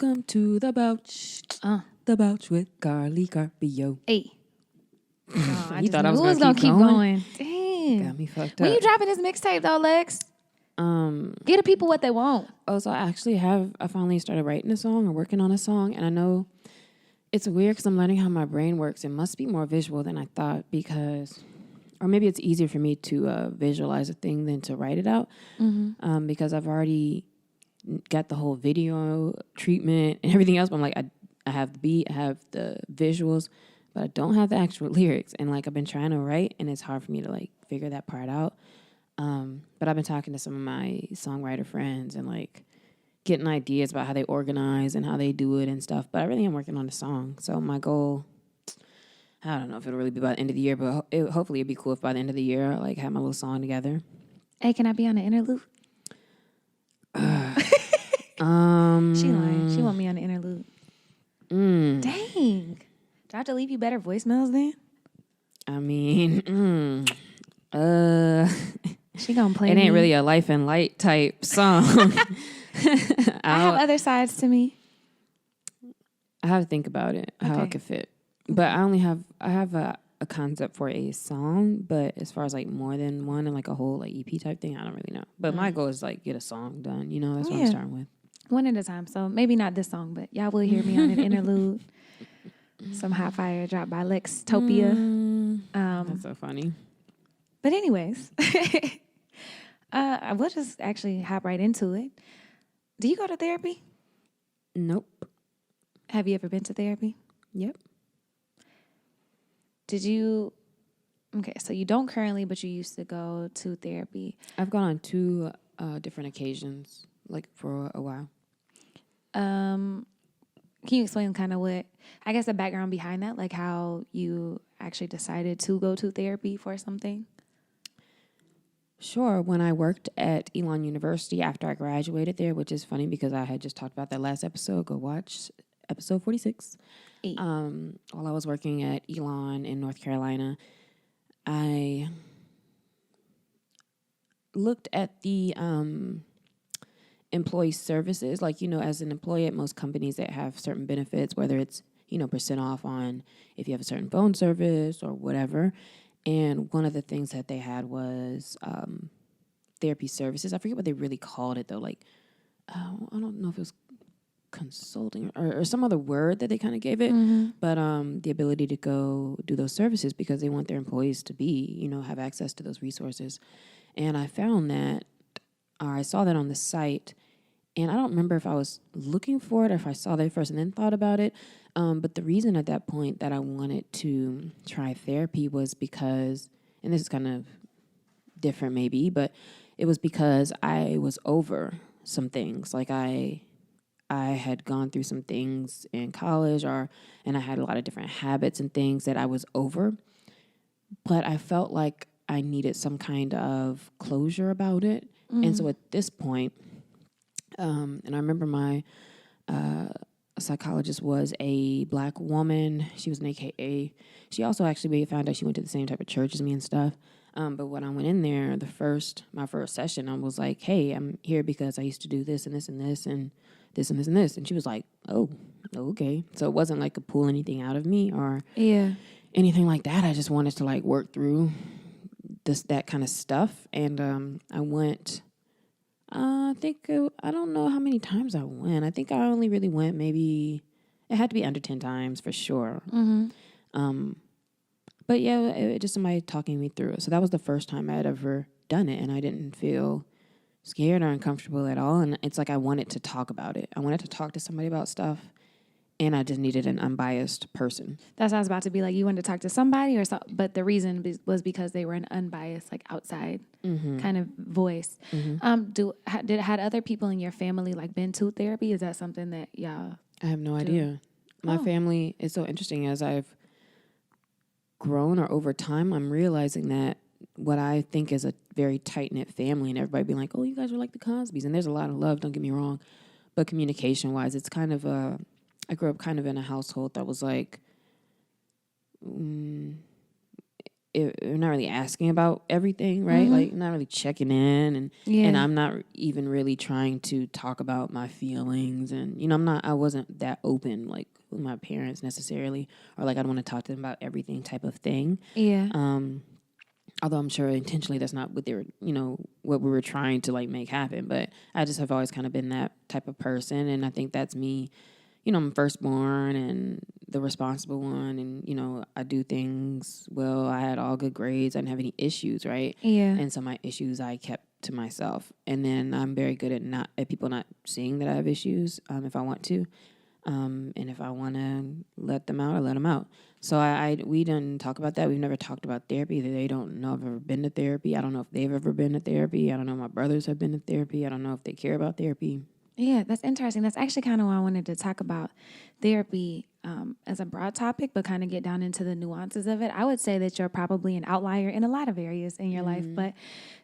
Welcome to the Bouch. The Bouch with Carlie Carpio. Hey. Oh, I thought I knew was it gonna keep going? Dang. Got me fucked up. When you dropping this mixtape though, Lex? Give the people what they want. Oh, so I finally started writing a song or working on a song, and I know it's weird because I'm learning how my brain works. It must be more visual than I thought or maybe it's easier for me to visualize a thing than to write it out because I've already got the whole video treatment and everything else. But I'm like, I have the beat, I have the visuals, but I don't have the actual lyrics. And like I've been trying to write, and it's hard for me to like figure that part out. But I've been talking to some of my songwriter friends and like getting ideas about how they organize and how they do it and stuff. But I really am working on a song. So my goal, I don't know if it'll really be by the end of the year, but hopefully it'd be cool if by the end of the year I like have my little song together. Hey, can I be on the interlude? She lying. She want me on the interlude. Dang. Do I have to leave you better voicemails then? I mean, She gonna play it ain't me. really a life and light type song. I have other sides to me. I have to think about it, how it could fit. But I have a concept for a song, but as far as like more than one and like a whole like EP type thing, I don't really know. But my goal is like get a song done, you know, that's what I'm starting with. One at a time. So maybe not this song, but y'all will hear me on an interlude. Some hot fire dropped by Lextopia. That's so funny. But anyways, we'll just actually hop right into it. Do you go to therapy? Nope. Have you ever been to therapy? Yep. Did you? Okay, so you don't currently, but you used to go to therapy. I've gone on 2 different occasions, like for a while. Can you explain kind of what, I guess, the background behind that, like how you actually decided to go to therapy for something? Sure. When I worked at Elon University after I graduated there, which is funny because I had just talked about that last episode. Go watch episode 46. While I was working at Elon in North Carolina, I looked at the employee services. Like, you know, as an employee at most companies that have certain benefits, whether it's, you know, % off on if you have a certain phone service or whatever. And one of the things that they had was therapy services. I forget what they really called it, though. Like, I don't know if it was consulting or some other word that they kind of gave it. But the ability to go do those services because they want their employees to be, you know, have access to those resources. And I found that, or I saw that on the site. And I don't remember if I was looking for it or if I saw that first and then thought about it. But the reason at that point that I wanted to try therapy was because, and this is kind of different maybe, but it was because I was over some things. Like I had gone through some things in college and I had a lot of different habits and things that I was over. But I felt like I needed some kind of closure about it. And so at this point, and I remember my psychologist was a Black woman. She was an AKA. She also actually found out she went to the same type of church as me and stuff. But when I went in there, my first session, I was like, hey, I'm here because I used to do this and this and this and this and this and this. And she was like, oh, okay. So it wasn't like to pull anything out of me or anything like that. I just wanted to like work through that kind of stuff. And I went... I don't know how many times I went. I think I only really went maybe, it had to be under 10 times for sure. But yeah, it just somebody talking me through it. So that was the first time I had ever done it, and I didn't feel scared or uncomfortable at all. And it's like I wanted to talk about it. I wanted to talk to somebody about stuff, and I just needed an unbiased person. That's what I was about to be like. You wanted to talk to somebody, but the reason was because they were an unbiased, like outside kind of voice. Had other people in your family like been to therapy? Is that something that y'all? I have no idea. My family is so interesting. As I've grown or over time, I'm realizing that what I think is a very tight knit family, and everybody being like, "Oh, you guys are like the Cosbys," and there's a lot of love. Don't get me wrong, but communication wise, it's kind of a. I grew up kind of in a household that was like, you're not really asking about everything, right? Like, not really checking in, and I'm not even really trying to talk about my feelings, and I wasn't that open, like, with my parents necessarily, or like I don't want to talk to them about everything type of thing. Yeah. Although I'm sure intentionally that's not what they were, what we were trying to like make happen. But I just have always kind of been that type of person, and I think that's me. I'm firstborn and the responsible one, and I do things well. I had all good grades. I didn't have any issues, right? Yeah. And so my issues I kept to myself, and then I'm very good at people not seeing that I have issues if I want to, and if I want to let them out, I let them out. So we didn't talk about that. We've never talked about therapy. They don't know if I've ever been to therapy. I don't know if they've ever been to therapy. I don't know if my brothers have been to therapy. I don't know if they care about therapy. Yeah, that's interesting. That's actually kind of why I wanted to talk about therapy as a broad topic, but kind of get down into the nuances of it. I would say that you're probably an outlier in a lot of areas in your life, but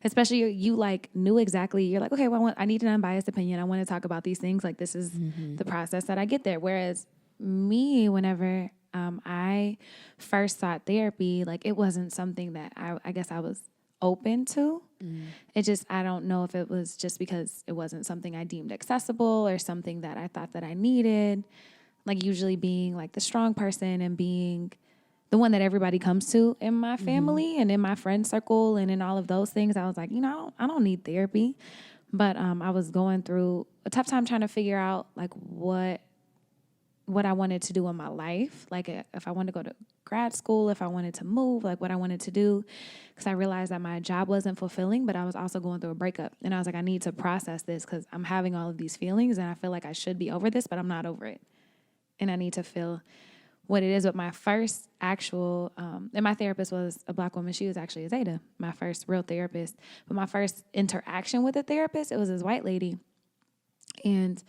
especially you like knew exactly, you're like, okay, well, I need an unbiased opinion. I want to talk about these things. Like, this is the process that I get there. Whereas me, whenever I first sought therapy, like, it wasn't something that I guess I was open to. It just, I don't know if it was just because it wasn't something I deemed accessible or something that I thought that I needed. Like, usually being like the strong person and being the one that everybody comes to in my family and in my friend circle and in all of those things, I was like, I don't need therapy. But I was going through a tough time trying to figure out like what I wanted to do in my life, like if I wanted to go to grad school, if I wanted to move, like what I wanted to do, because I realized that my job wasn't fulfilling, but I was also going through a breakup. And I was like, I need to process this because I'm having all of these feelings and I feel like I should be over this, but I'm not over it. And I need to feel what it is. But my first actual, and my therapist was a Black woman. She was actually a Zeta, my first real therapist. But my first interaction with a therapist, it was this white lady. And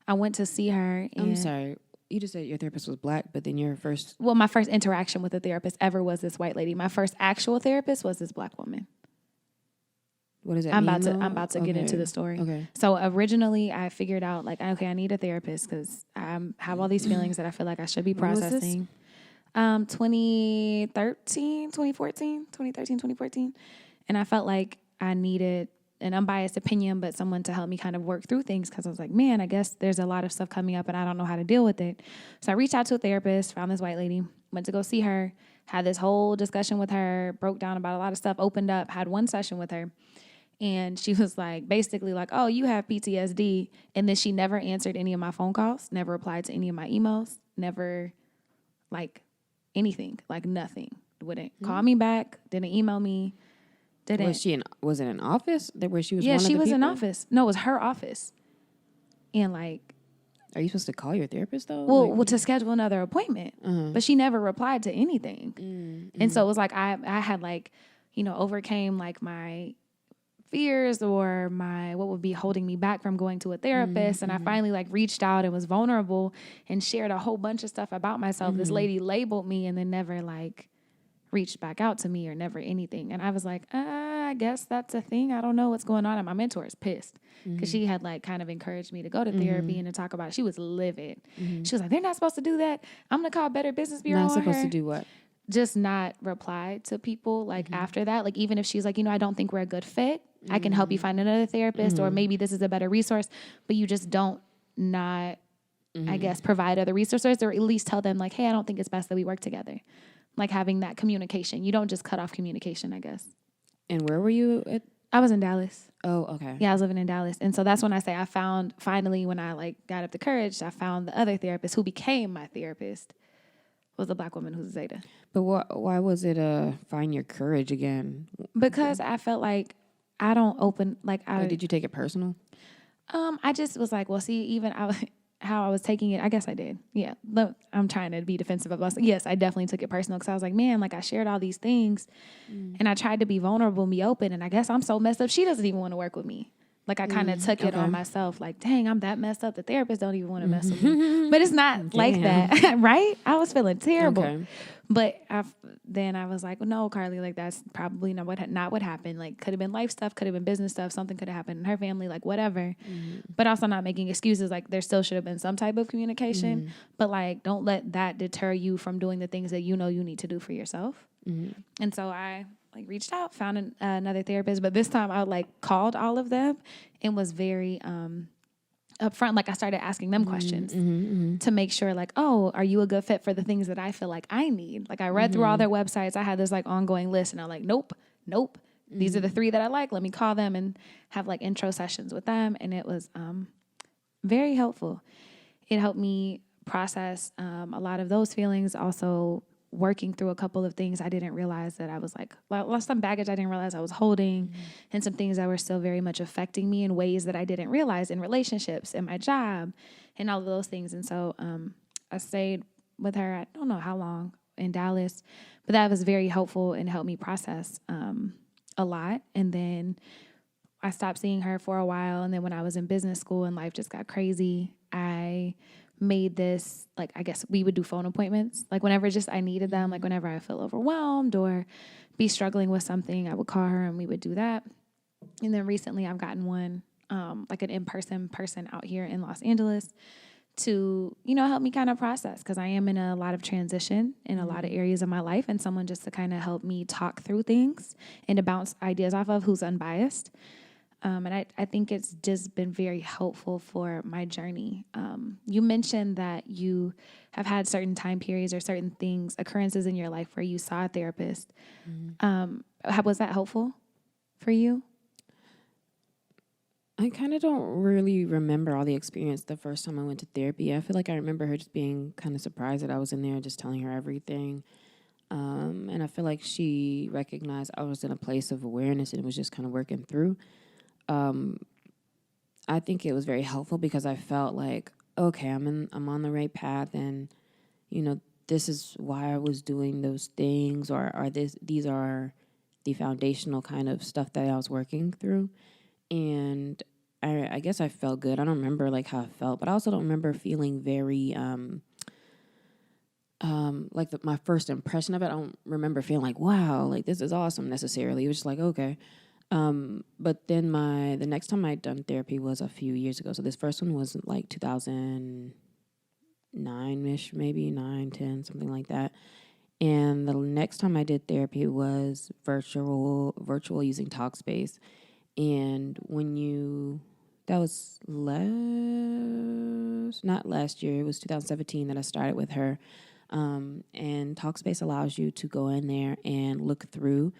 I went to see her. And I'm sorry. You just said your therapist was Black, but then your first... Well, my first interaction with a therapist ever was this white lady. My first actual therapist was this Black woman. What does that I'm mean? I'm about to get into the story. Okay. So originally I figured out like, okay, I need a therapist because I have all these feelings that I feel like I should be processing. 2013, And I felt like I needed an unbiased opinion, but someone to help me kind of work through things because I was like, man, I guess there's a lot of stuff coming up and I don't know how to deal with it. So I reached out to a therapist, found this white lady, went to go see her, had this whole discussion with her, broke down about a lot of stuff, opened up, had one session with her. And she was like, basically like, oh, you have PTSD. And then she never answered any of my phone calls, never replied to any of my emails, never like anything, like nothing. Wouldn't call me back, didn't email me. Was it an office where she was? Yeah, one of she the was in people? office. No, it was her office. And like, are you supposed to call your therapist though? Well, to schedule another appointment, but she never replied to anything. And so it was like I had like, overcame like my fears or my what would be holding me back from going to a therapist, and I finally like reached out and was vulnerable and shared a whole bunch of stuff about myself. This lady labeled me and then never like reached back out to me or never anything. And I was like, I guess that's a thing. I don't know what's going on. And my mentor is pissed because she had like kind of encouraged me to go to therapy and to talk about it. She was livid. She was like, they're not supposed to do that. I'm going to call Better Business Bureau. Not supposed to do what? Just not reply to people like after that. Like even if she's like, I don't think we're a good fit. I can help you find another therapist or maybe this is a better resource, but you just don't I guess, provide other resources or at least tell them like, hey, I don't think it's best that we work together. Like having that communication. You don't just cut off communication, I guess. And where were you at? I was in Dallas. Oh, okay. Yeah, I was living in Dallas. And so that's when I say I found, finally, when I like got up the courage, I found the other therapist who became my therapist was a Black woman who's a Zeta. But why was it find your courage again? Because I felt like I don't open, like I... Did you take it personal? I just was like, well, see, even how I was taking it, I guess I did. Yeah. I'm trying to be defensive about it. Yes, I definitely took it personal because I was like, man, like I shared all these things and I tried to be vulnerable and be open. And I guess I'm so messed up. She doesn't even want to work with me. Like I kind of took it on myself. Like, dang, I'm that messed up. The therapist don't even want to mess with me. But it's not like that, right? I was feeling terrible. Okay. But then I was like, well, no, Carlie, like that's probably not what happened. Like could have been life stuff, could have been business stuff. Something could have happened in her family, like whatever. But also not making excuses. Like there still should have been some type of communication. But like don't let that deter you from doing the things that you know you need to do for yourself. And so I like reached out, found another therapist, but this time I like called all of them and was very upfront. Like I started asking them questions to make sure like, oh, are you a good fit for the things that I feel like I need? Like I read through all their websites. I had this like ongoing list and I'm like, nope. These are the 3 that I like. Let me call them and have like intro sessions with them. And it was very helpful. It helped me process a lot of those feelings. Also working through a couple of things I didn't realize that I was like, lost some baggage I didn't realize I was holding, and some things that were still very much affecting me in ways that I didn't realize in relationships and my job and all of those things. And so I stayed with her, I don't know how long, in Dallas, but that was very helpful and helped me process a lot. And then I stopped seeing her for a while. And then when I was in business school and life just got crazy, I made this, like, I guess we would do phone appointments. Like whenever just I needed them, like whenever I feel overwhelmed or be struggling with something, I would call her and we would do that. And then recently I've gotten one, like an in-person person out here in Los Angeles to, help me kind of process, because I am in a lot of transition in a lot of areas of my life, and someone just to kind of help me talk through things and to bounce ideas off of, who's unbiased. And I think it's just been very helpful for my journey. You mentioned that you have had certain time periods or certain things, occurrences in your life where you saw a therapist. Was that helpful for you? I kind of don't really remember all the experience the first time I went to therapy. I feel like I remember her just being kind of surprised that I was in there, just telling her everything. And I feel like she recognized I was in a place of awareness and was just kind of working through. I think it was very helpful because I felt like, okay, I'm on the right path, and this is why I was doing those things, or these are the foundational kind of stuff that I was working through. And I guess I felt good. I don't remember like how I felt, but I also don't remember feeling very like my first impression of it. I don't remember feeling like, wow, like this is awesome necessarily. It was just like, okay. But then the next time I'd done therapy was a few years ago. So this first one was like 2009-ish, maybe 9, 10, something like that. And the next time I did therapy was virtual using Talkspace. And that was not last year, it was 2017 that I started with her. And Talkspace allows you to go in there and look through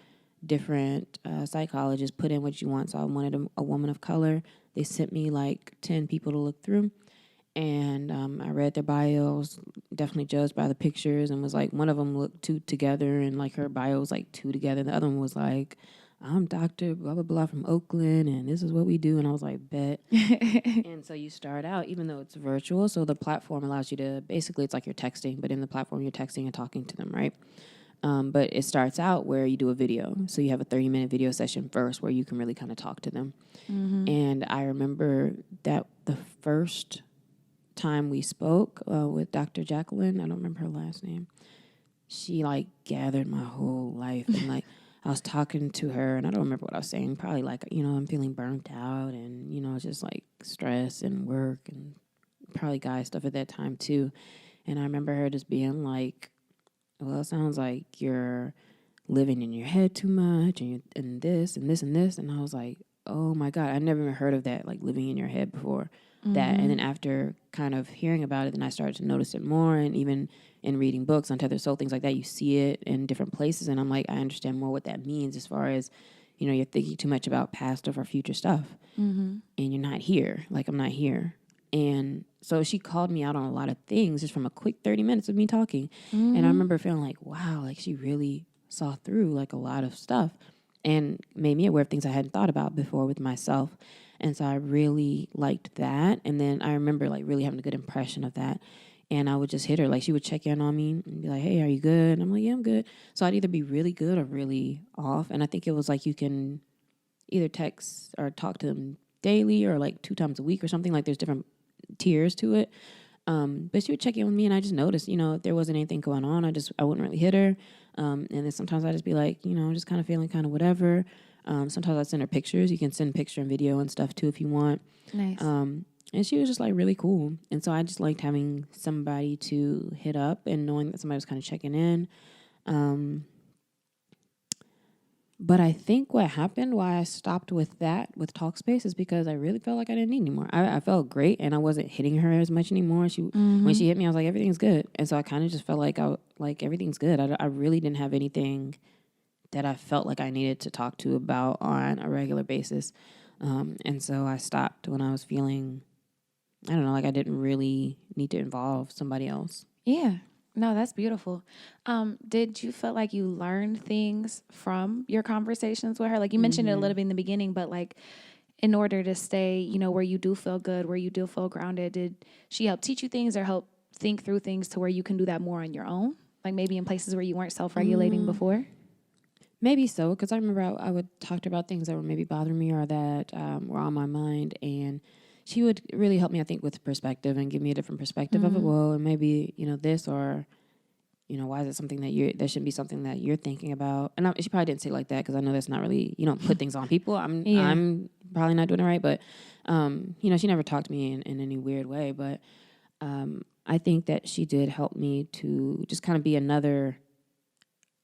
different psychologists, put in what you want. So I wanted a woman of color. They sent me like 10 people to look through. And I read their bios, definitely judged by the pictures, and was like, one of them looked 2 together, and like her bio was like 2 together. The other one was like, I'm Dr. blah, blah, blah from Oakland, and this is what we do. And I was like, bet. And so you start out, even though it's virtual, so the platform allows you to, basically it's like you're texting, but in the platform you're texting and talking to them, right? But it starts out where you do a video. So you have a 30-minute video session first where you can really kind of talk to them. And I remember that the first time we spoke with Dr. Jacqueline, I don't remember her last name, she like gathered my whole life, and like I was talking to her and I don't remember what I was saying, probably like, I'm feeling burnt out and, just like stress and work and probably guy stuff at that time too. And I remember her just being like, well, it sounds like you're living in your head too much, and this and this and this. And I was like, oh my God, I never even heard of that, like living in your head before that. And then after kind of hearing about it, then I started to notice it more. And even in reading books on tethered soul, things like that, you see it in different places. And I'm like, I understand more what that means as far as, you're thinking too much about past or future stuff. And you're not here. Like, I'm not here. And so she called me out on a lot of things just from a quick 30 minutes of me talking. And I remember feeling like, wow, like she really saw through like a lot of stuff and made me aware of things I hadn't thought about before with myself. And so I really liked that. And then I remember like really having a good impression of that. And I would just hit her. Like she would check in on me and be like, hey, are you good? And I'm like, yeah, I'm good. So I'd either be really good or really off. And I think it was like you can either text or talk to them daily or like 2 times a week or something. Like there's different tiers to it. But she would check in with me and I just noticed, if there wasn't anything going on, I wouldn't really hit her. And then sometimes I just be like, just kind of feeling kind of whatever. Sometimes I send her pictures. You can send picture and video and stuff too if you want. Nice. And she was just like really cool. And so I just liked having somebody to hit up and knowing that somebody was kind of checking in. But I think what happened, why I stopped with that, with Talkspace, is because I really felt like I didn't need anymore. I felt great, and I wasn't hitting her as much anymore. When she hit me, I was like, everything's good. And so I kind of just felt like everything's good. I really didn't have anything that I felt like I needed to talk to about on a regular basis. And so I stopped when I was feeling, I don't know, like I didn't really need to involve somebody else. Yeah. No, that's beautiful. Did you feel like you learned things from your conversations with her? Like you mentioned it a little bit in the beginning, but like in order to stay, where you do feel good, where you do feel grounded, did she help teach you things or help think through things to where you can do that more on your own? Like maybe in places where you weren't self-regulating before? Maybe so, because I remember I would talk to her about things that were maybe bothering me or that were on my mind, and she would really help me, I think, with perspective and give me a different perspective of it. Well, and maybe, this, or, why is it something that shouldn't be something that you're thinking about? And she probably didn't say it like that, because I know that's not really, you don't put things on people. I'm probably not doing it right, but, she never talked to me in any weird way. But I think that she did help me to just kind of be another,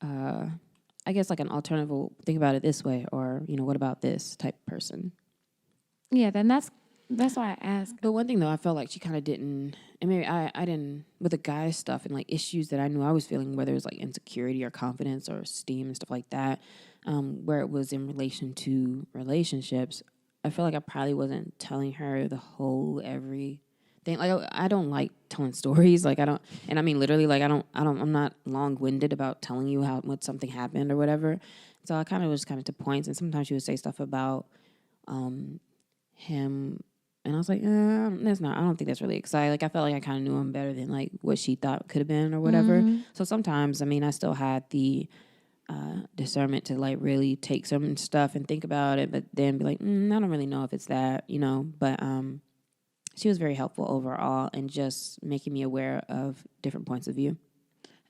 I guess, like an alternative, think about it this way, or, what about this type person? Yeah, then that's why I asked. But one thing, though, I felt like she kind of didn't, and maybe I didn't, with the guy stuff and like issues that I knew I was feeling, whether it was like insecurity or confidence or esteem and stuff like that, where it was in relation to relationships, I feel like I probably wasn't telling her the whole everything. Like I don't like telling stories. Like I don't, and I mean literally, like I'm not long-winded about telling you what something happened or whatever. So I kind of was kind of to points, and sometimes she would say stuff about him. And I was like, that's not, I don't think that's really exciting. Like, I felt like I kind of knew him better than, like, what she thought could have been or whatever. So sometimes, I mean, I still had the discernment to, like, really take some stuff and think about it, but then be like, I don't really know if it's that, But she was very helpful overall in just making me aware of different points of view.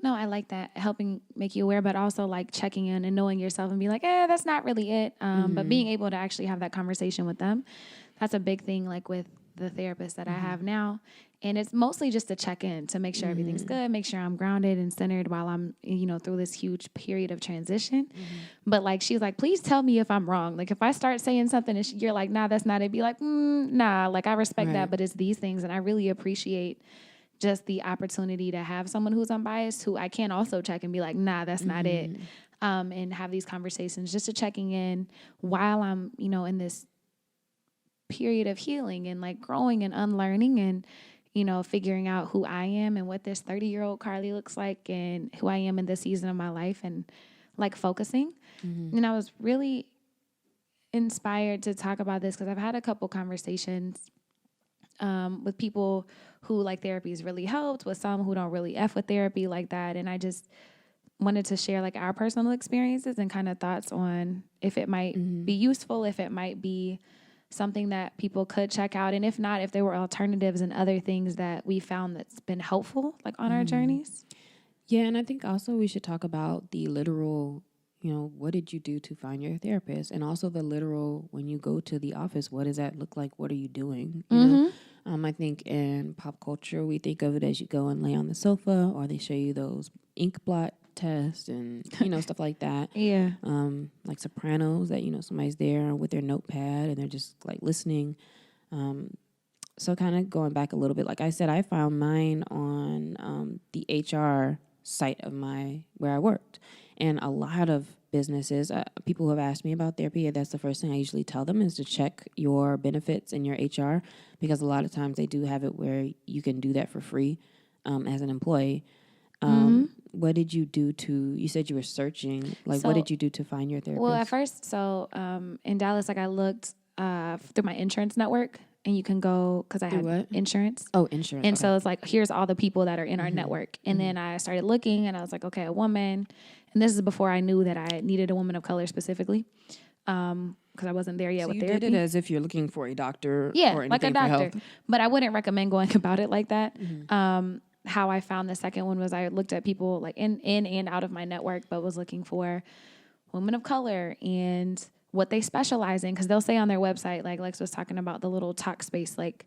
No, I like that, helping make you aware, but also, like, checking in and knowing yourself and be like, that's not really it. But being able to actually have that conversation with them, that's a big thing, like, with the therapist that I have now. And it's mostly just to check in, to make sure everything's good, make sure I'm grounded and centered while I'm, through this huge period of transition. But, like, she's like, please tell me if I'm wrong. Like, if I start saying something and you're like, nah, that's not it, be like, nah, like, I respect that, but it's these things. And I really appreciate just the opportunity to have someone who's unbiased, who I can also check and be like, nah, that's not it. And have these conversations just to checking in while I'm, in this period of healing and like growing and unlearning and, figuring out who I am and what this 30-year-old Carlie looks like and who I am in this season of my life and like focusing. And I was really inspired to talk about this because I've had a couple conversations with people who like therapy has really helped, with some who don't really F with therapy like that. And I just wanted to share like our personal experiences and kind of thoughts on if it might be useful, if it might be something that people could check out. And if not, if there were alternatives and other things that we found that's been helpful like on our journeys. Yeah, and I think also we should talk about the literal, what did you do to find your therapist? And also the literal, when you go to the office, what does that look like? What are you doing? You know? I think in pop culture, we think of it as you go and lay on the sofa, or they show you those ink blot tests and, stuff like that. Yeah. Like Sopranos, that, somebody's there with their notepad and they're just like listening. So kind of going back a little bit, like I said, I found mine on the HR site of where I worked. And a lot of businesses, people who have asked me about therapy, that's the first thing I usually tell them is to check your benefits in your HR, because a lot of times they do have it where you can do that for free as an employee. What did you do you said you were searching, like what did you do to find your therapist? Well, at first, in Dallas, like I looked through my insurance network. And you can go, because I had insurance. Oh, insurance. And so it's like, here's all the people that are in our network. And then I started looking and I was like, okay, a woman. And this is before I knew that I needed a woman of color specifically, because I wasn't there yet with therapy. You did it as if you're looking for a doctor or anything like a doctor. for health. But I wouldn't recommend going about it like that. How I found the second one was I looked at people like in and out of my network, but was looking for women of color and what they specialize in, because they'll say on their website, like Lex was talking about the little Talkspace, like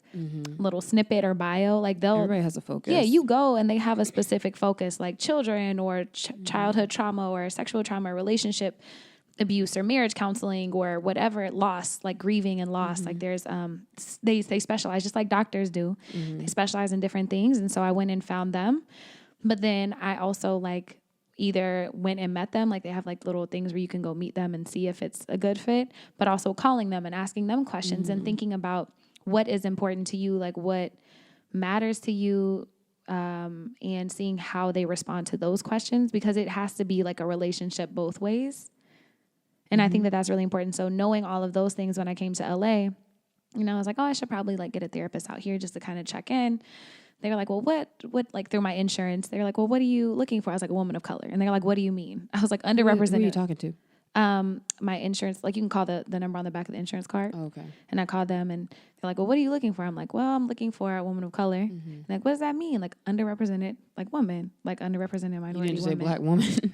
little snippet or bio, like everybody has a focus. Yeah, you go and they have a specific focus, like children or childhood trauma or sexual trauma, relationship abuse or marriage counseling or whatever, loss, like grieving and loss. Like there's, they specialize just like doctors do. They specialize in different things. And so I went and found them. But then I also like either went and met them. Like they have like little things where you can go meet them and see if it's a good fit, but also calling them and asking them questions and thinking about what is important to you, like what matters to you, and seeing how they respond to those questions, because it has to be like a relationship both ways. And I think that that's really important. So knowing all of those things when I came to LA, you know, I was like, oh, I should probably like get a therapist out here just to kind of check in. They were like, well, what, like through my insurance, they were like, well, what are you looking for? I was like, a woman of color. And they're like, what do you mean? I was like, underrepresented. Who are you talking to? My insurance, like you can call the number on the back of the insurance card. Oh, okay. And I called them and they're like, well, what are you looking for? I'm like, well, I'm looking for a woman of color. And like, what does that mean? Like underrepresented, like woman, like underrepresented minority woman. You didn't say black woman.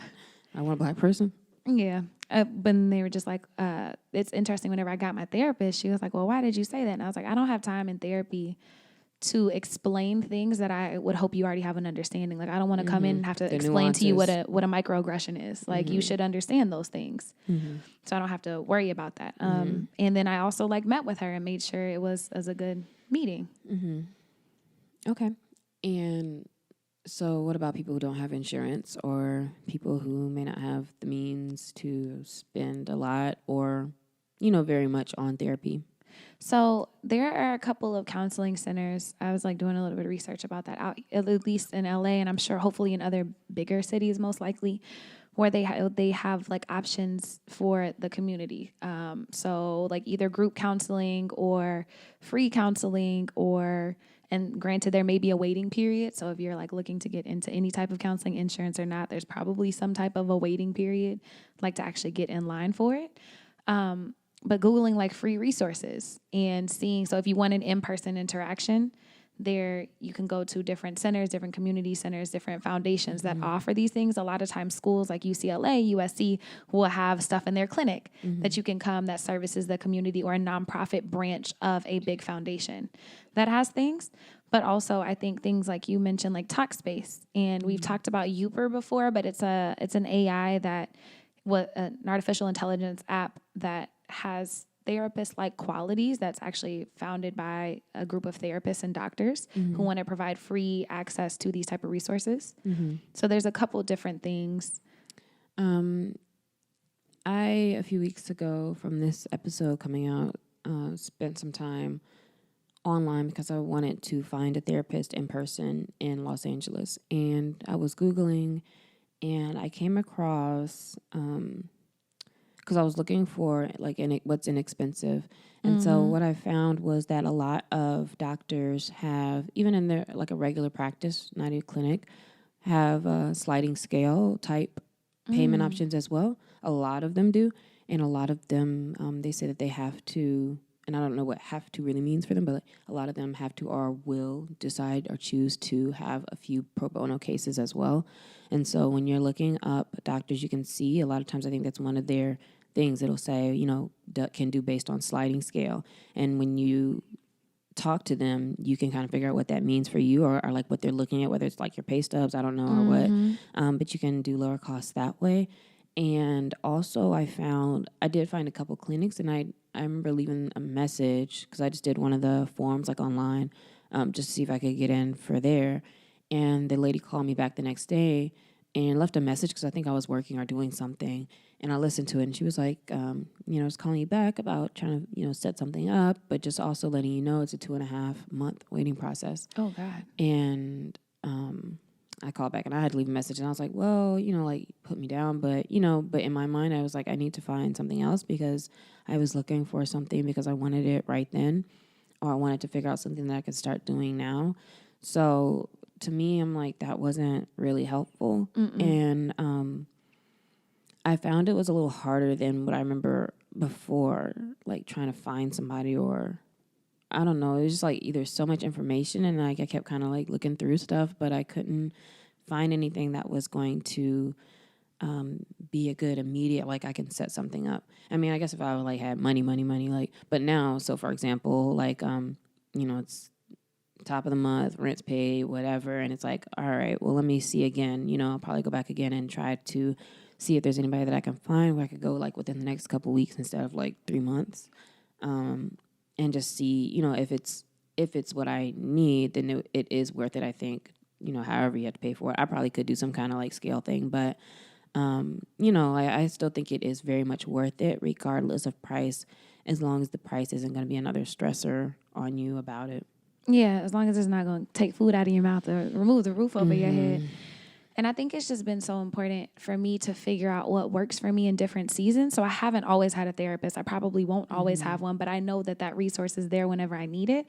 I want a black person. Yeah. But then they were just like, it's interesting. Whenever I got my therapist, she was like, well, why did you say that? And I was like, I don't have time in therapy to explain things that I would hope you already have an understanding. Like, I don't want to come in and have to explain to you what a microaggression is. Like, you should understand those things. So I don't have to worry about that. And then I also like met with her and made sure it was as a good meeting. Okay. And so what about people who don't have insurance, or people who may not have the means to spend a lot or, you know, very much on therapy? So there are a couple of counseling centers. I was like doing a little bit of research about that out, at least in LA, and I'm sure hopefully in other bigger cities, most likely, where they have like options for the community. So like either group counseling or free counseling, or, and granted there may be a waiting period. So if you're like looking to get into any type of counseling, insurance or not, there's probably some type of a waiting period, like to actually get in line for it. But Googling like free resources and seeing, so if you want an in-person interaction, there you can go to different centers, different community centers, different foundations that offer these things. A lot of times schools like UCLA, USC will have stuff in their clinic that you can come that services the community, or a nonprofit branch of a big foundation that has things. But also I think things like you mentioned, like Talkspace, and we've talked about Youper before, but it's an AI that, an artificial intelligence app that has therapist-like qualities, that's actually founded by a group of therapists and doctors who want to provide free access to these type of resources. So there's a couple different things. I, a few weeks ago from this episode coming out, spent some time online because I wanted to find a therapist in person in Los Angeles. And I was Googling, and I came across, because I was looking for like what's inexpensive. And so what I found was that a lot of doctors have, even in their like a regular practice, not a clinic, have sliding scale type payment options as well. A lot of them do. And a lot of them, they say that they have to, and I don't know what have to really means for them, but a lot of them have to or will decide or choose to have a few pro bono cases as well. And so when you're looking up doctors, you can see a lot of times, I think that's one of their things. It'll say, you know, can do based on sliding scale. And when you talk to them, you can kind of figure out what that means for you, or like what they're looking at, whether it's like your pay stubs, I don't know, or what. But you can do lower costs that way. And also I did find a couple clinics, and I remember leaving a message because I just did one of the forms like online, just to see if I could get in for there. And the lady called me back the next day and left a message because I think I was working or doing something. And I listened to it, and she was like, you know, I was calling you back about trying to, you know, set something up, but just also letting you know it's a 2.5 month waiting process. Oh, God. And I called back, and I had to leave a message, and I was like, well, you know, like, put me down. But, you know, but in my mind, I was like, I need to find something else, because I was looking for something because I wanted it right then, or I wanted to figure out something that I could start doing now. So to me, I'm like, that wasn't really helpful. And I found it was a little harder than what I remember before, like trying to find somebody, or I don't know. It was just like either so much information, and like I kept kind of like looking through stuff, but I couldn't find anything that was going to be a good immediate, like I can set something up. I mean, I guess if I like had money, like, but now, so for example, like, you know, it's top of the month, rent's paid, whatever. And it's like, all right, well, let me see again, you know, I'll probably go back again and try to see if there's anybody that I can find where I could go like within the next couple weeks instead of like 3 months, and just see, you know, if it's what I need, then it is worth it. I think, you know, however you have to pay for it, I probably could do some kind of like scale thing, but you know, I still think it is very much worth it, regardless of price, as long as the price isn't going to be another stressor on you about it. Yeah, as long as it's not going to take food out of your mouth or remove the roof over your head. And I think it's just been so important for me to figure out what works for me in different seasons. So I haven't always had a therapist. I probably won't always have one, but I know that resource is there whenever I need it.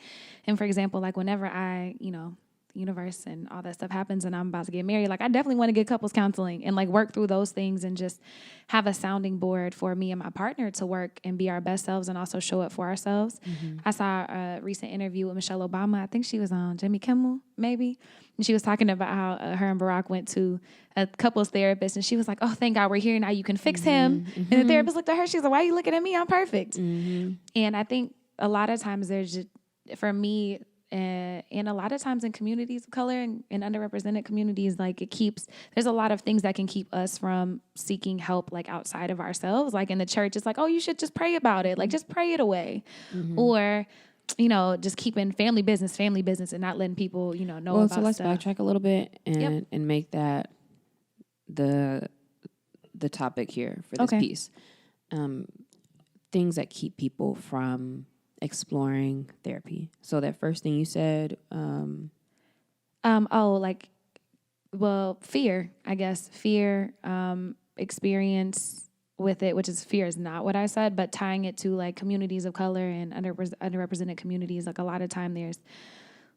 And for example, like whenever I, you know, universe and all that stuff happens and I'm about to get married, like I definitely want to get couples counseling and like work through those things and just have a sounding board for me and my partner to work and be our best selves and also show up for ourselves. I saw a recent interview with Michelle Obama. I think she was on Jimmy Kimmel, maybe. And she was talking about how her and Barack went to a couples therapist and she was like, oh, thank God we're here now. You can fix him. And the therapist looked at her. She was like, why are you looking at me? I'm perfect. And I think a lot of times there's just, for me, and a lot of times in communities of color and underrepresented communities, like there's a lot of things that can keep us from seeking help like outside of ourselves. Like in the church, it's like, oh, you should just pray about it. Like just pray it away. Or, you know, just keeping family business and not letting people, you know well, about so let's stuff. backtrack a little bit and make that the topic here for this piece. Things that keep people from exploring therapy. So that first thing you said, fear, I guess. Fear, experience with it, which is fear is not what I said, but tying it to like communities of color and underrepresented communities. Like a lot of time there's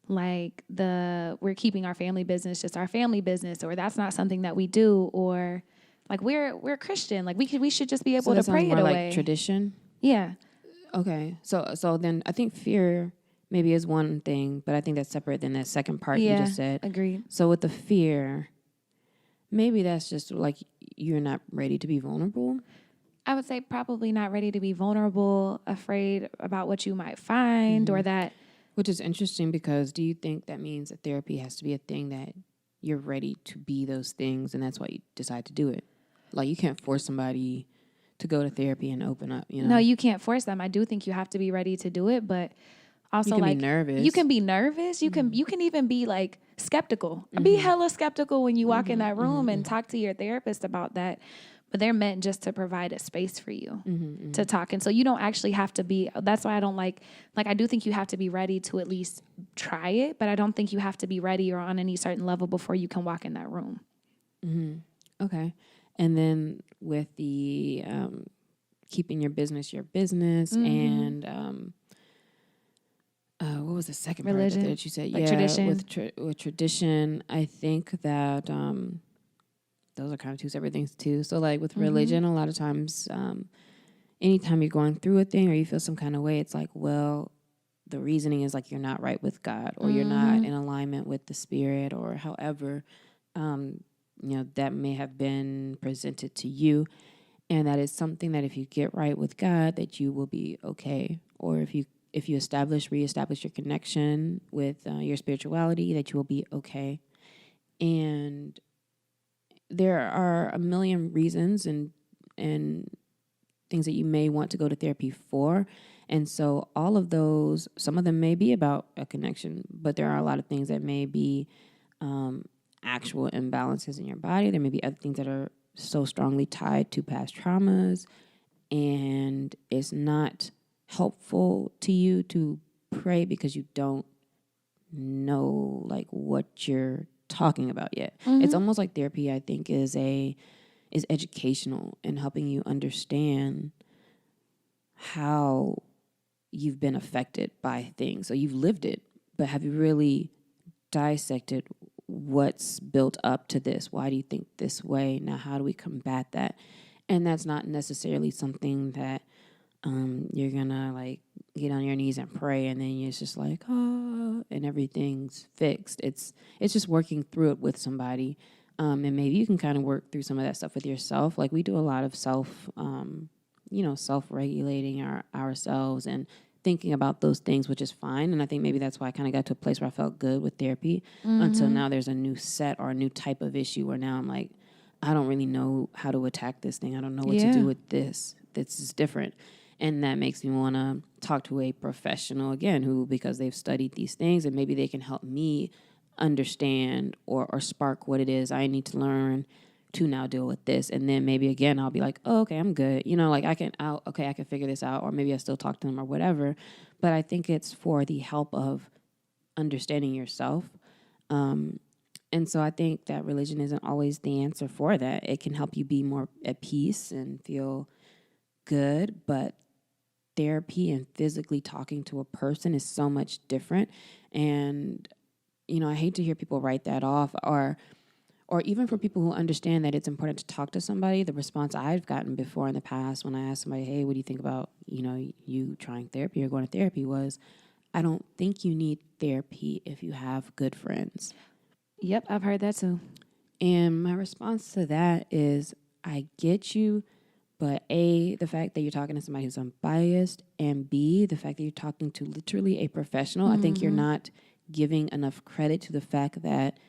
like we're keeping our family business just our family business, or that's not something that we do, or like we're Christian, like we should just be able to pray it away. Like tradition. Yeah. Okay. So then I think fear maybe is one thing, but I think that's separate than that second part you just said. Agreed. So with the fear, maybe that's just like you're not ready to be vulnerable. I would say probably not ready to be vulnerable, afraid about what you might find or that. Which is interesting because do you think that means that therapy has to be a thing that you're ready to be those things and that's why you decide to do it? Like you can't force somebody to go to therapy and open up, you know? No, you can't force them. I do think you have to be ready to do it, but also you can be nervous. You can be nervous. You can even be like skeptical. Be hella skeptical when you walk in that room and talk to your therapist about that. But they're meant just to provide a space for you to talk. And so you don't actually have to be, that's why I don't like I do think you have to be ready to at least try it, but I don't think you have to be ready or on any certain level before you can walk in that room. Okay. And then with the keeping your business and what was the second Religion, part that you said? like tradition. With tradition, I think that those are kind of two separate things too. So like with religion, a lot of times, anytime you're going through a thing or you feel some kind of way, it's like, well, the reasoning is like you're not right with God or you're not in alignment with the Spirit or however, you know, that may have been presented to you. And that is something that if you get right with God, that you will be okay. Or if you reestablish your connection with your spirituality, that you will be okay. And there are a million reasons and things that you may want to go to therapy for. And so all of those, some of them may be about a connection, but there are a lot of things that may be actual imbalances in your body. There may be other things that are so strongly tied to past traumas, and it's not helpful to you to pray because you don't know like what you're talking about yet. It's almost like therapy, I think, is educational in helping you understand how you've been affected by things. So you've lived it, but have you really dissected what's built up to this? Why do you think this way? Now, how do we combat that? And that's not necessarily something that you're gonna like get on your knees and pray and then it's just like, oh, and everything's fixed. It's just working through it with somebody. And maybe you can kind of work through some of that stuff with yourself. Like we do a lot of self-regulating ourselves and thinking about those things, which is fine. And I think maybe that's why I kind of got to a place where I felt good with therapy until now there's a new set or a new type of issue where now I'm like, I don't really know how to attack this thing. I don't know what to do with this. This is different. And that makes me want to talk to a professional again, who, because they've studied these things and maybe they can help me understand or spark what it is I need to learn to now deal with this. And then maybe again, I'll be like, oh, okay, I'm good. You know, like I can figure this out, or maybe I still talk to them or whatever. But I think it's for the help of understanding yourself. And so I think that religion isn't always the answer for that. It can help you be more at peace and feel good, but therapy and physically talking to a person is so much different. And, you know, I hate to hear people write that off, or even for people who understand that it's important to talk to somebody. The response I've gotten before in the past when I asked somebody, hey, what do you think about, you know, you trying therapy or going to therapy, was, I don't think you need therapy if you have good friends. Yep, I've heard that too. And my response to that is, I get you, but A, the fact that you're talking to somebody who's unbiased, and B, the fact that you're talking to literally a professional, I think you're not giving enough credit to the fact that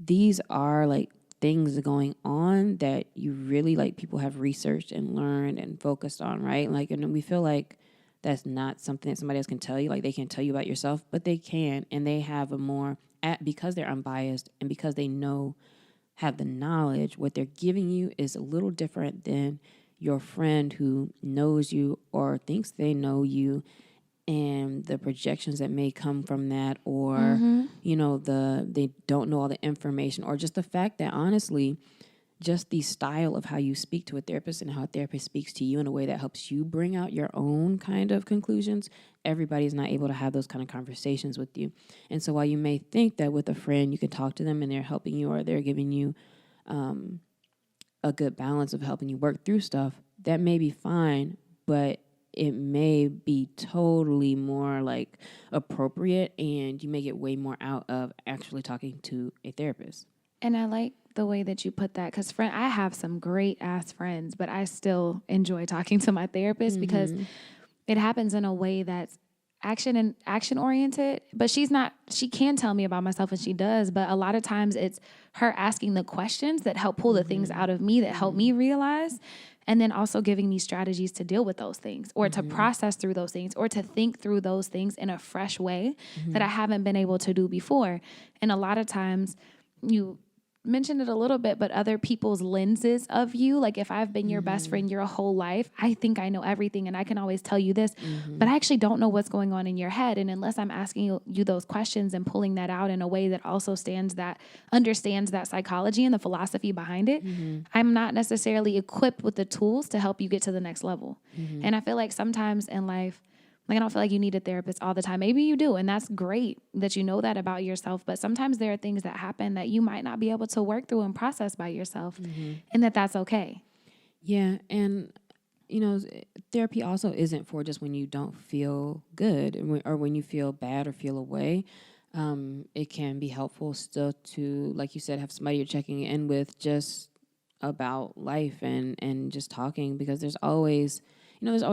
these are like things going on that you really, like, people have researched and learned and focused on, right? Like, and we feel like that's not something that somebody else can tell you. Like, they can't tell you about yourself, but they can, and they have a more, because they're unbiased and because they have the knowledge, what they're giving you is a little different than your friend who knows you or thinks they know you, and the projections that may come from that, or, you know, they don't know all the information, or just the fact that, honestly, just the style of how you speak to a therapist and how a therapist speaks to you in a way that helps you bring out your own kind of conclusions. Everybody's not able to have those kind of conversations with you. And so while you may think that with a friend you can talk to them and they're helping you, or they're giving you a good balance of helping you work through stuff, that may be fine, but it may be totally more like appropriate, and you may get way more out of actually talking to a therapist. And I like the way that you put that, because I have some great ass friends, but I still enjoy talking to my therapist because it happens in a way that's action oriented. But she can tell me about myself, and she does, but a lot of times it's her asking the questions that help pull the things out of me that help me realize, and then also giving me strategies to deal with those things, or to process through those things, or to think through those things in a fresh way that I haven't been able to do before. And a lot of times, you mentioned it a little bit, but other people's lenses of you, like if I've been your best friend your whole life, I think I know everything and I can always tell you this, but I actually don't know what's going on in your head. And unless I'm asking you those questions and pulling that out in a way that also understands that psychology and the philosophy behind it, I'm not necessarily equipped with the tools to help you get to the next level. And I feel like sometimes in life, like, I don't feel like you need a therapist all the time. Maybe you do, and that's great that you know that about yourself. But sometimes there are things that happen that you might not be able to work through and process by yourself, and that's okay. Yeah, and, you know, therapy also isn't for just when you don't feel good or when you feel bad or feel away. It can be helpful still to, like you said, have somebody you're checking in with just about life and just talking, because there's always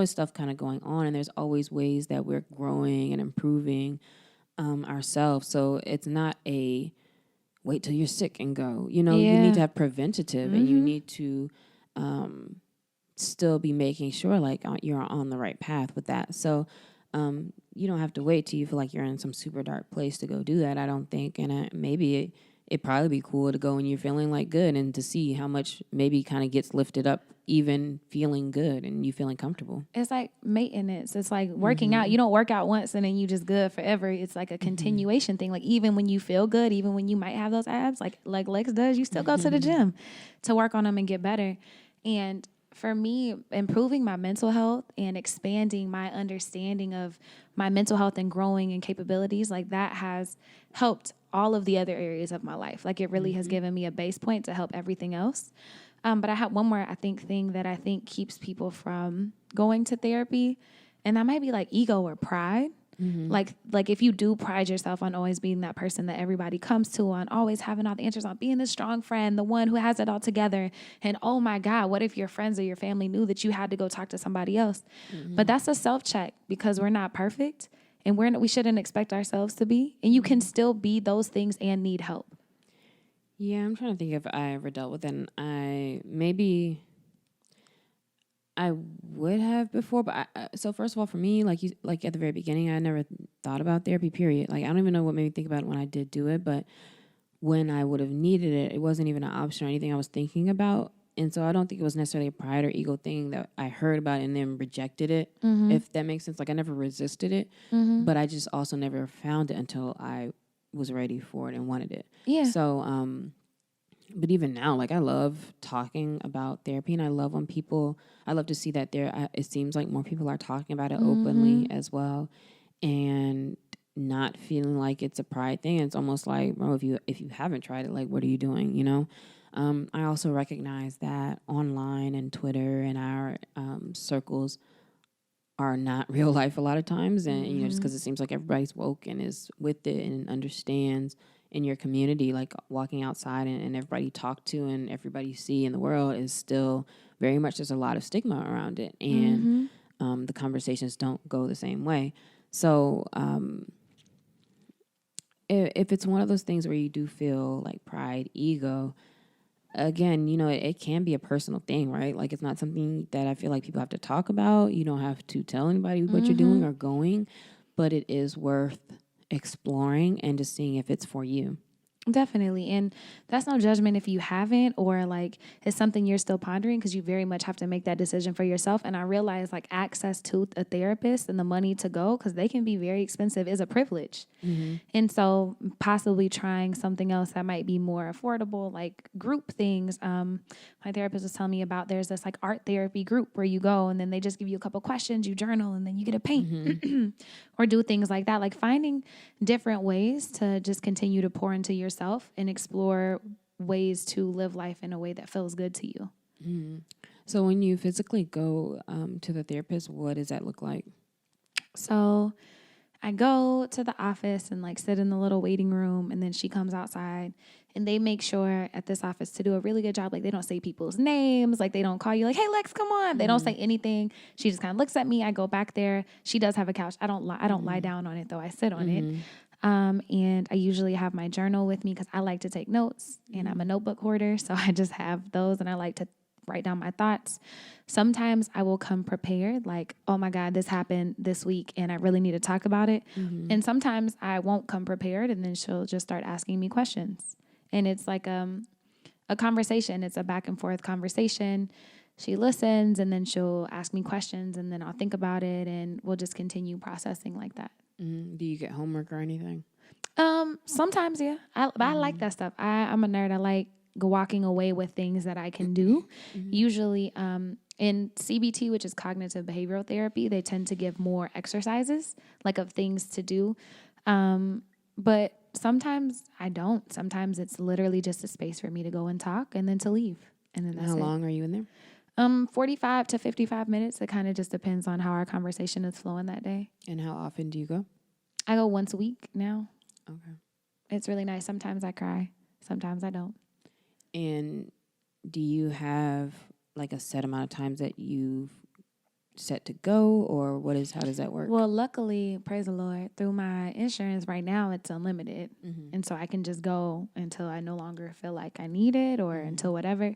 stuff kind of going on, and there's always ways that we're growing and improving ourselves. So it's not a wait till you're sick and go. You know, you need to have preventative, and you need to still be making sure like you're on the right path with that. So you don't have to wait till you feel like you're in some super dark place to go do that, I don't think. And maybe it'd probably be cool to go when you're feeling like good, and to see how much maybe kind of gets lifted up, even feeling good and you feeling comfortable. It's like maintenance. It's like working out. You don't work out once and then you just good forever. It's like a continuation thing. Like, even when you feel good, even when you might have those abs, like Lex does, you still go to the gym to work on them and get better. And for me, improving my mental health and expanding my understanding of my mental health and growing and capabilities, like that has helped all of the other areas of my life. Like, it really has given me a base point to help everything else. But I have one more, thing that I think keeps people from going to therapy, and that might be like ego or pride. Like if you do pride yourself on always being that person that everybody comes to, on always having all the answers, on being the strong friend, the one who has it all together, and oh my God, what if your friends or your family knew that you had to go talk to somebody else? But that's a self-check, because we're not perfect, and we shouldn't expect ourselves to be, and you can still be those things and need help. Yeah, I'm trying to think if I ever dealt with it. And I would have before, but so first of all, for me, like at the very beginning, I never thought about therapy. Period. Like I don't even know what made me think about it when I did do it, but when I would have needed it, it wasn't even an option or anything I was thinking about. And so I don't think it was necessarily a pride or ego thing that I heard about and then rejected it, if that makes sense. Like I never resisted it, but I just also never found it until I was ready for it and wanted it. Yeah. So, but even now, like I love talking about therapy, and I love to see that it seems like more people are talking about it openly as well, and not feeling like it's a pride thing. It's almost like, bro, if you haven't tried it, like, what are you doing? You know. I also recognize that online and Twitter and our circles are not real life a lot of times, and you know, just because it seems like everybody's woke and is with it and understands in your community, like walking outside and everybody you talk to and everybody you see in the world is still very much, there's a lot of stigma around it, and the conversations don't go the same way. So if it's one of those things where you do feel like pride, ego, again, you know, it can be a personal thing, right? Like it's not something that I feel like people have to talk about. You don't have to tell anybody what you're doing or going, but it is worth exploring and just seeing if it's for you. Definitely. And that's no judgment if you haven't, or like it's something you're still pondering, because you very much have to make that decision for yourself. And I realize like access to a therapist and the money to go, because they can be very expensive, is a privilege. And so possibly trying something else that might be more affordable, like group things. My therapist was telling me about, there's this like art therapy group where you go and then they just give you a couple questions, you journal, and then you get to paint or do things like that. Like finding different ways to just continue to pour into yourself and explore ways to live life in a way that feels good to you. So when you physically go to the therapist, what does that look like? So I go to the office and like sit in the little waiting room, and then she comes outside, and they make sure at this office to do a really good job. Like they don't say people's names. Like they don't call you like, "Hey Lex, come on." They don't say anything. She just kind of looks at me. I go back there. She does have a couch. I don't lie down on it though. I sit on it. And I usually have my journal with me because I like to take notes, and I'm a notebook hoarder. So I just have those, and I like to write down my thoughts. Sometimes I will come prepared, like, oh my God, this happened this week and I really need to talk about it. And sometimes I won't come prepared, and then she'll just start asking me questions. And it's like a conversation. It's a back and forth conversation. She listens, and then she'll ask me questions, and then I'll think about it, and we'll just continue processing like that. Do you get homework or anything? Sometimes, yeah. I like that stuff. I'm a nerd. I like walking away with things that I can do. Usually, in CBT, which is cognitive behavioral therapy, they tend to give more exercises, like of things to do. But sometimes I don't. Sometimes it's literally just a space for me to go and talk, and then to leave. And then that's How long are you in there? 45 to 55 minutes. It kind of just depends on how our conversation is flowing that day. And how often do you go? I go once a week now. Okay. It's really nice. Sometimes I cry. Sometimes I don't. And do you have like a set amount of times that you've set to go, or how does that work? Well, luckily, praise the Lord, through my insurance right now, it's unlimited. And so I can just go until I no longer feel like I need it, or until whatever.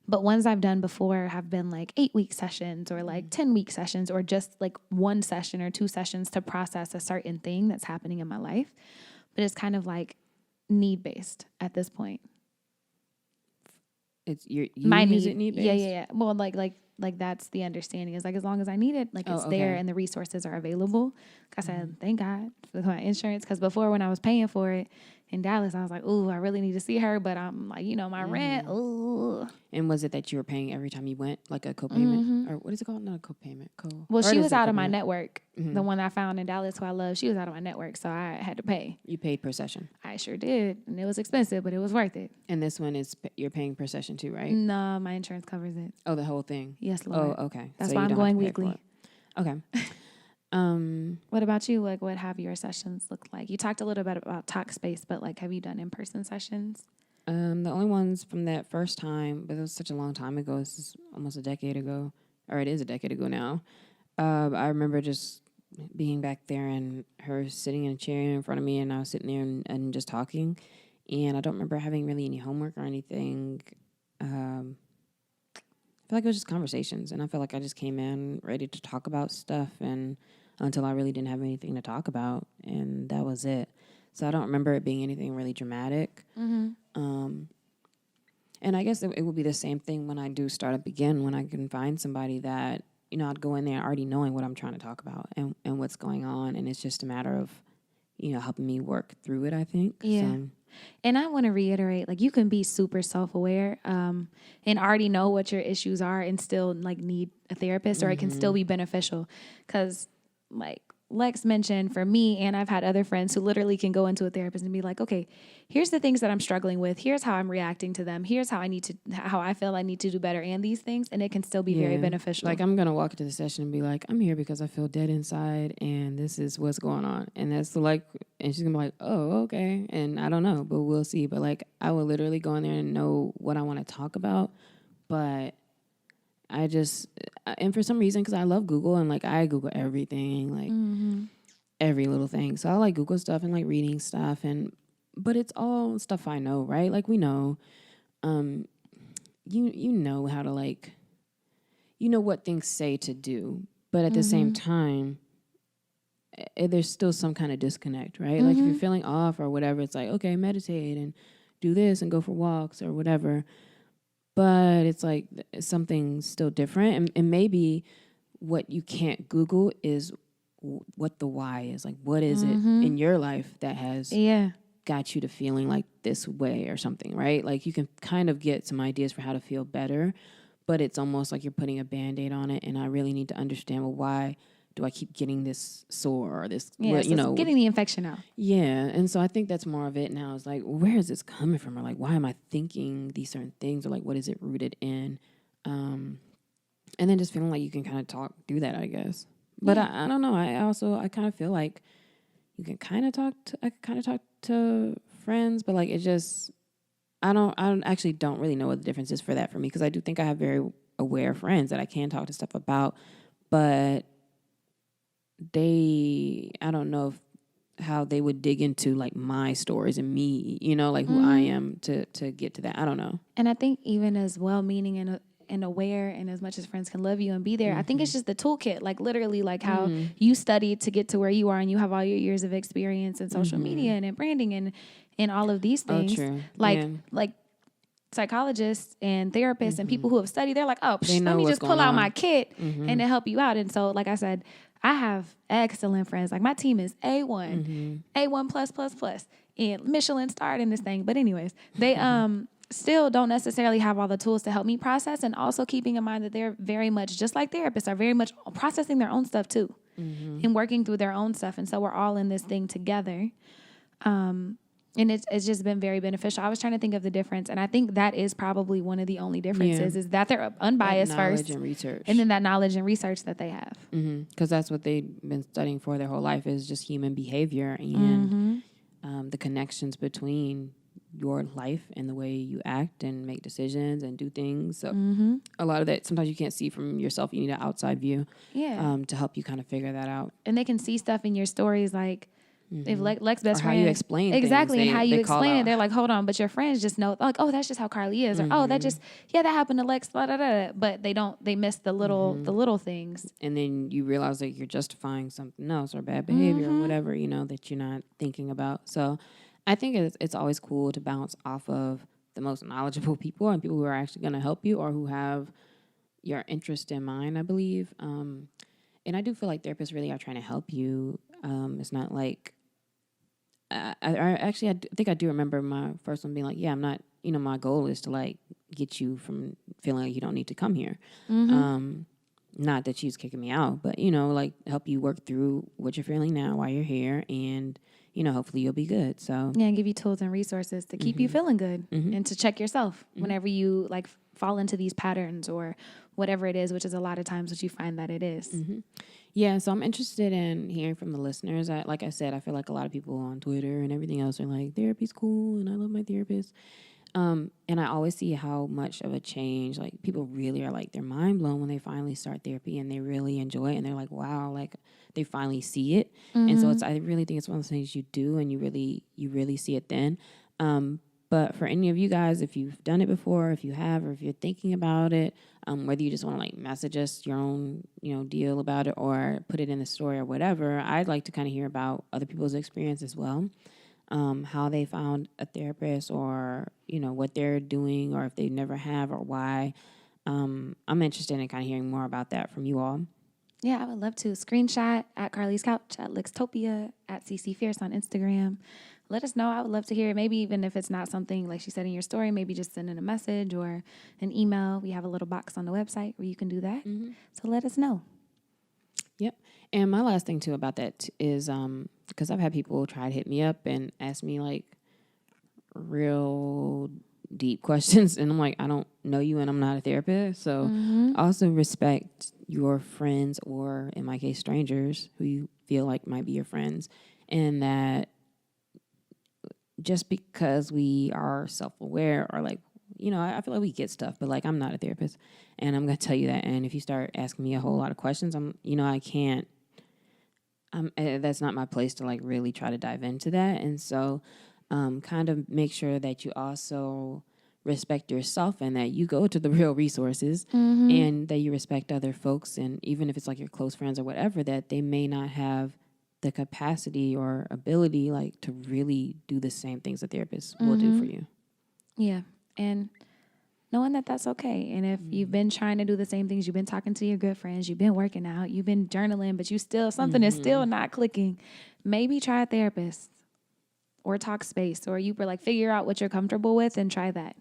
But ones I've done before have been like 8-week sessions, or like 10-week sessions, or just like 1 session or 2 sessions to process a certain thing that's happening in my life. But it's kind of like need-based at this point. It's you my use need. it need-based? Yeah. Well, like that's the understanding, is like as long as I need it, like it's there and the resources are available. Like I said, thank God for my insurance, because before when I was paying for it in Dallas, I was like, ooh, I really need to see her, but I'm like, my rent. Ooh. And was it that you were paying every time you went, like a copayment, or what is it called? Not a copayment. Well, she was out of my network. The one I found in Dallas, who I love, she was out of my network, so I had to pay. You paid per session. I sure did, and it was expensive, but it was worth it. And this one you're paying per session too, right? No, my insurance covers it. Oh, the whole thing. Yes, Lord. Oh, okay. That's so why I'm going weekly. Okay. What about you? Like, what have your sessions looked like? You talked a little bit about Talkspace, but like, have you done in-person sessions? The only ones from that first time, but it was such a long time ago. This is almost a decade ago, or it is a decade ago now. I remember just being back there and her sitting in a chair in front of me, and I was sitting there and just talking. And I don't remember having really any homework or anything. I feel like it was just conversations. And I feel like I just came in ready to talk about stuff and until I really didn't have anything to talk about. And that was it. So I don't remember it being anything really dramatic. And I guess it will be the same thing when I do start up again, when I can find somebody that, you know, I'd go in there already knowing what I'm trying to talk about and what's going on. And it's just a matter of, you know, helping me work through it, I think. Yeah. So. And I want to reiterate, like, you can be super self-aware and already know what your issues are and still, like, need a therapist, or it can still be beneficial. Because, like, Lex mentioned, for me, and I've had other friends who literally can go into a therapist and be like, okay, here's the things that I'm struggling with. Here's how I'm reacting to them. Here's how I feel I need to do better and these things. And it can still be very beneficial. Like, I'm going to walk into the session and be like, I'm here because I feel dead inside and this is what's going on. And that's like, and she's going to be like, oh, okay. And I don't know, but we'll see. But like, I will literally go in there and know what I want to talk about. But I just, and for some reason, because I love Google and like I Google everything, like every little thing. So I like Google stuff and like reading stuff, but it's all stuff I know, right? Like we know, you know how to like, you know what things say to do, but at the same time, there's still some kind of disconnect, right? Like if you're feeling off or whatever, it's like, okay, meditate and do this and go for walks or whatever. But it's like something still different. And maybe what you can't Google is what the why is. Like, what is it in your life that has got you to feeling like this way or something, right? Like, you can kind of get some ideas for how to feel better, but it's almost like you're putting a Band-Aid on it. And I really need to understand, well, why do I keep getting this sore or this, you know, getting the infection out. Yeah. And so I think that's more of it now. Is like, where is this coming from? Or like, why am I thinking these certain things? Or like, what is it rooted in? And then just feeling like you can kind of talk through that, I guess. But I don't know. I kind of feel like you can kind of talk to friends, but like, it just, I actually don't really know what the difference is for that for me. Cause I do think I have very aware friends that I can talk to stuff about, but I don't know how they would dig into like my stories and me, you know, like who I am to get to that. I don't know. And I think even as well-meaning and aware and as much as friends can love you and be there, I think it's just the toolkit, like literally like how you studied to get to where you are and you have all your years of experience in social media and in branding and all of these things. Oh, true. Like psychologists and therapists and people who have studied, they're like, oh, let me just pull out my kit and to help you out. And so, like I said, I have excellent friends. Like my team is A1, A1 plus, and Michelin starred in this thing. But anyways, they still don't necessarily have all the tools to help me process, and also keeping in mind that they're very much, just like therapists, are very much processing their own stuff too and working through their own stuff. And so we're all in this thing together. And it's just been very beneficial. I was trying to think of the difference, and I think that is probably one of the only differences is that they're unbiased first, and research, and then that knowledge and research that they have. Because that's what they've been studying for their whole life, is just human behavior and the connections between your life and the way you act and make decisions and do things. So a lot of that sometimes you can't see from yourself. You need an outside view to help you kind of figure that out. And they can see stuff in your stories like, if Lex best friend, how you explain exactly things, how you explain it, they're like, hold on, but your friends just know, like, oh, that's just how Carlie is, or oh, that just that happened to Lex, blah, blah, blah. But they miss the little things, and then you realize that you're justifying something else or bad behavior or whatever, you know, that you're not thinking about. So I think it's always cool to bounce off of the most knowledgeable people and people who are actually going to help you or who have your interest in mind, I believe. And I do feel like therapists really are trying to help you. It's not like, I think I do remember my first one being like, yeah, I'm not, you know, my goal is to like get you from feeling like you don't need to come here. Not that she's kicking me out, but, you know, like help you work through what you're feeling now while you're here, and, you know, hopefully you'll be good. So yeah, and give you tools and resources to keep you feeling good and to check yourself whenever you like fall into these patterns or whatever it is, which is a lot of times what you find that it is. Yeah, so I'm interested in hearing from the listeners. Like I said, I feel like a lot of people on Twitter and everything else are like, therapy's cool and I love my therapist. And I always see how much of a change, like people really are like, they're mind blown when they finally start therapy and they really enjoy it. And they're like, wow, like they finally see it. And so I really think it's one of those things you do and you really see it then. But for any of you guys, if you've done it before, if you have, or if you're thinking about it, whether you just want to like message us your own, deal about it or put it in the story or whatever, I'd like to kind of hear about other people's experience as well. How they found a therapist or, what they're doing or if they never have or why. I'm interested in kind of hearing more about that from you all. Yeah, I would love to. Screenshot at Carlie's Couch, at Lextopia, at CC Fierce on Instagram. Let us know. I would love to hear it. Maybe even if it's not something like she said in your story, maybe just send in a message or an email. We have a little box on the website where you can do that. Mm-hmm. So let us know. Yep. And my last thing too about that is because I've had people try to hit me up and ask me like real deep questions, and I'm like, I don't know you, and I'm not a therapist, so also respect your friends, or in my case, strangers who you feel like might be your friends, and that just because we are self-aware or like, I feel like we get stuff, but like I'm not a therapist, and I'm gonna tell you that. And if you start asking me a whole lot of questions, I can't. That's not my place to like really try to dive into that, and so. Kind of make sure that you also respect yourself and that you go to the real resources and that you respect other folks. And even if it's like your close friends or whatever, that they may not have the capacity or ability like to really do the same things a therapist will do for you. Yeah. And knowing that that's okay. And if you've been trying to do the same things, you've been talking to your good friends, you've been working out, you've been journaling, but something is still not clicking, maybe try a therapist. Or talk space, or you were like figure out what you're comfortable with and try that.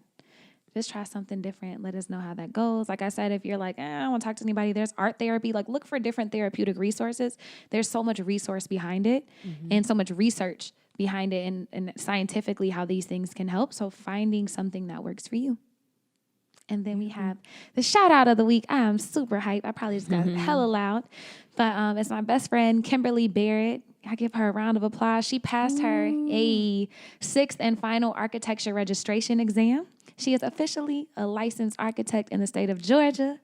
Just try something different. Let us know how that goes. Like I said, if you're like, I don't want to talk to anybody, there's art therapy. Like look for different therapeutic resources. There's so much resource behind it and so much research behind it and scientifically how these things can help. So finding something that works for you. And then we have the shout out of the week. I am super hyped. I probably just got hella loud. But it's my best friend, Kymberli Barrett. I give her a round of applause. She passed her a 6th and final architecture registration exam. She is officially a licensed architect in the state of Georgia.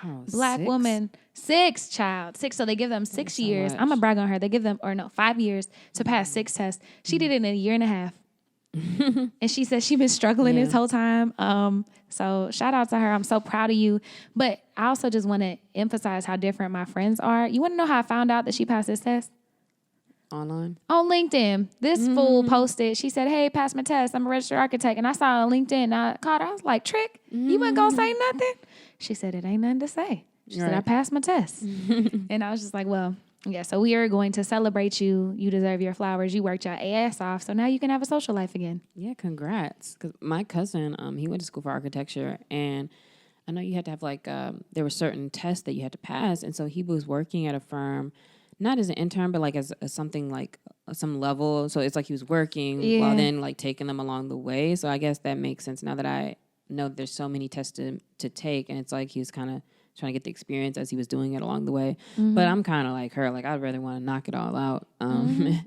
Wow, Black 6? woman, 6 child, 6. So they give them 6 years. I'm gonna brag on her. They give them 5 years to pass 6 tests. She did it in a year and a half. And she said she's been struggling this whole time. So shout out to her. I'm so proud of you. But I also just want to emphasize how different my friends are. You want to know how I found out that she passed this test? Online? On LinkedIn. This fool posted, she said, hey, pass my test. I'm a registered architect. And I saw it on LinkedIn. I called her. I was like, Trick, you wasn't going to say nothing? She said, it ain't nothing to say. She said, I passed my test. And I was just like, well, yeah, so we are going to celebrate you. You deserve your flowers. You worked your ass off. So now you can have a social life again. Yeah, congrats. Because my cousin, he went to school for architecture, and I know you had to have like, there were certain tests that you had to pass. And so he was working at a firm, not as an intern, but like as something like some level. So it's like he was working while then like taking them along the way. So I guess that makes sense now that I know there's so many tests to take. And it's like he was kind of trying to get the experience as he was doing it along the way. But I'm kind of like her. Like I'd rather want to knock it all out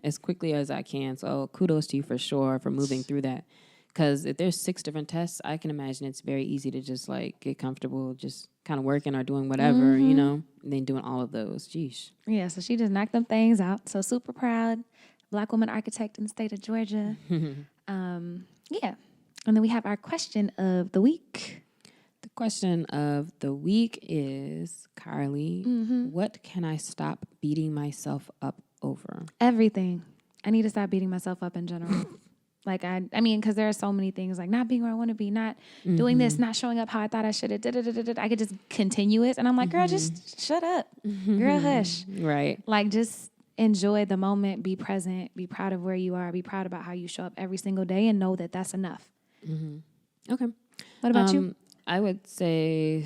as quickly as I can. So kudos to you for sure for moving through that. Because if there's 6 different tests, I can imagine it's very easy to just like get comfortable, just kind of working or doing whatever, and then doing all of those. Jeesh. Yeah, so she just knocked them things out. So super proud. Black woman architect in the state of Georgia. Yeah. And then we have our question of the week. The question of the week is, Carlie, what can I stop beating myself up over? Everything. I need to stop beating myself up in general. Like, I mean, because there are so many things, like not being where I want to be, not doing this, not showing up how I thought I should have. I could just continue it. And I'm like, girl, just shut up. Girl, hush. Right. Like, just enjoy the moment, be present, be proud of where you are, be proud about how you show up every single day, and know that that's enough. Okay. What about you? I would say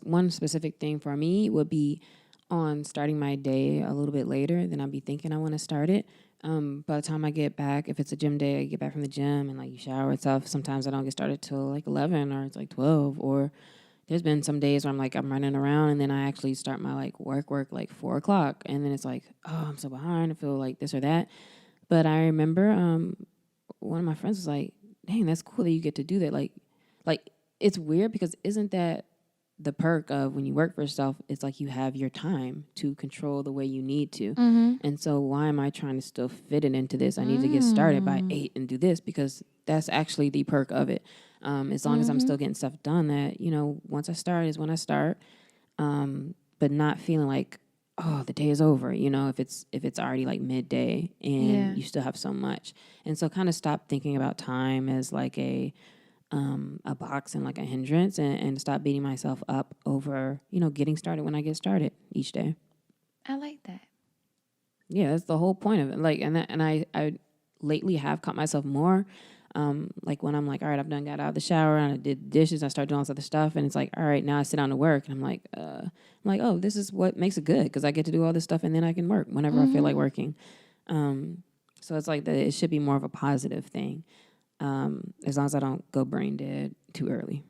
one specific thing for me would be on starting my day a little bit later than I'd be thinking I want to start it. By the time I get back, if it's a gym day, I get back from the gym and like you shower and stuff. Sometimes I don't get started till like 11 or it's like 12. Or there's been some days where I'm running around and then I actually start my like work like 4 o'clock. And then it's like, oh, I'm so behind. I feel like this or that. But I remember one of my friends was like, dang, that's cool that you get to do that. Like it's weird because isn't that the perk of when you work for yourself, it's like you have your time to control the way you need to. And so why am I trying to still fit it into this? I need to get started by 8 and do this, because that's actually the perk of it. As long as I'm still getting stuff done, that, you know, once I start is when I start, but not feeling like, oh, the day is over, you know, if it's already like midday and you still have so much. And so kind of stop thinking about time as like a box and like a hindrance, and stop beating myself up over, you know, getting started when I get started each day. I like that. Yeah, that's the whole point of it. Like, and I lately have caught myself more, like when I'm like, all right, I've done got out of the shower and I did dishes, I start doing all this other stuff, and it's like, all right, now I sit down to work, and I'm like, oh, this is what makes it good, because I get to do all this stuff, and then I can work whenever I feel like working. So it's like that. It should be more of a positive thing. As long as I don't go brain dead too early.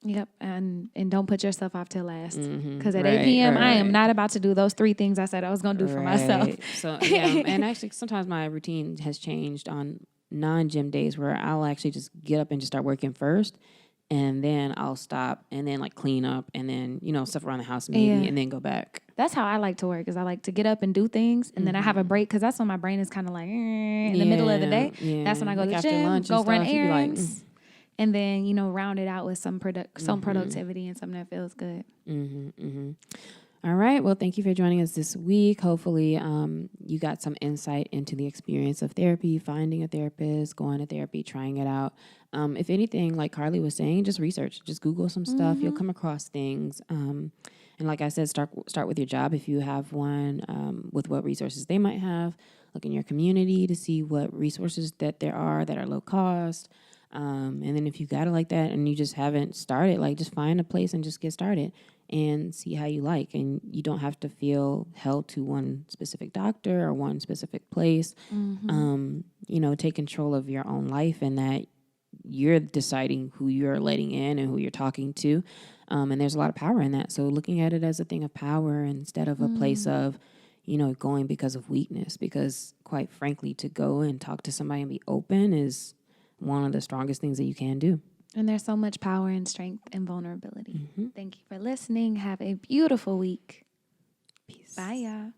Yep, and don't put yourself off till last. Because at 8 p.m., I am not about to do those 3 things I said I was going to do for myself. So, yeah, and actually sometimes my routine has changed on non-gym days, where I'll actually just get up and just start working first, and then I'll stop and then like clean up and then, you know, stuff around the house maybe, and then go back. That's how I like to work, is I like to get up and do things, and then I have a break, because that's when my brain is kind of like in the middle of the day. Yeah. That's when I go to the gym, go run errands, and then, you know, round it out with some productivity and something that feels good. All right. Well, thank you for joining us this week. Hopefully you got some insight into the experience of therapy, finding a therapist, going to therapy, trying it out. If anything, like Carlie was saying, just research, just Google some stuff. You'll come across things. And like I said, start with your job if you have one, with what resources they might have. Look in your community to see what resources that there are that are low cost. And then if you got it like that and you just haven't started, like just find a place and just get started and see how you like. And you don't have to feel held to one specific doctor or one specific place. You know, take control of your own life, and that you're deciding who you're letting in and who you're talking to. And there's a lot of power in that. So looking at it as a thing of power instead of a place of, you know, going because of weakness, because quite frankly, to go and talk to somebody and be open is one of the strongest things that you can do. And there's so much power and strength and vulnerability. Thank you for listening. Have a beautiful week. Peace. Bye, y'all.